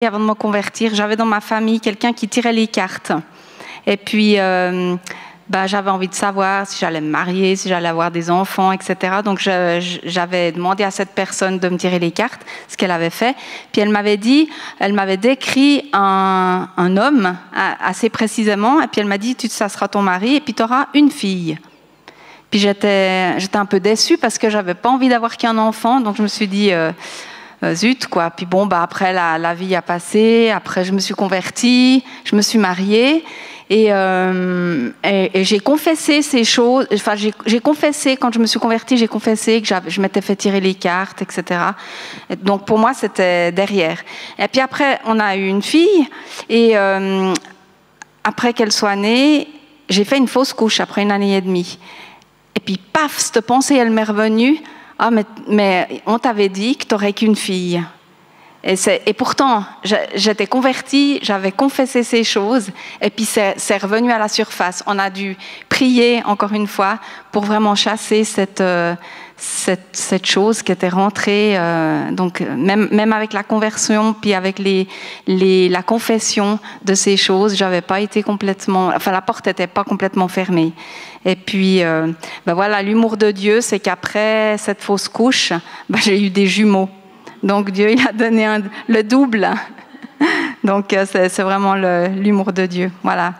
Avant de me convertir, j'avais dans ma famille quelqu'un qui tirait les cartes. Et puis, j'avais envie de savoir si j'allais me marier, si j'allais avoir des enfants, etc. Donc, j'avais demandé à cette personne de me tirer les cartes, ce qu'elle avait fait. Puis, elle m'avait décrit un homme assez précisément. Et puis, elle m'a dit, ça sera ton mari et puis tu auras une fille. Puis, j'étais un peu déçue parce que j'avais pas envie d'avoir qu'un enfant. Donc, je me suis dit... zut quoi. Puis après la vie a passé, après je me suis convertie, je me suis mariée et j'ai confessé ces choses. Enfin j'ai confessé quand je me suis convertie, j'ai confessé que je m'étais fait tirer les cartes, etc. Et donc pour moi c'était derrière. Et puis après on a eu une fille et après qu'elle soit née, j'ai fait une fausse couche après 1 année et demie. Et puis paf, cette pensée elle m'est revenue. Ah, mais on t'avait dit que tu n'aurais qu'une fille. Et pourtant, j'étais convertie, j'avais confessé ces choses, et puis c'est revenu à la surface. On a dû prier, encore une fois, pour vraiment chasser cette chose qui était rentrée. Donc, même avec la conversion, puis avec la confession de ces choses, j'avais pas été complètement... Enfin, la porte n'était pas complètement fermée. Et puis, voilà, l'humour de Dieu, c'est qu'après cette fausse couche, j'ai eu des jumeaux. Donc Dieu, il a donné le double. Donc c'est vraiment l'humour de Dieu. Voilà.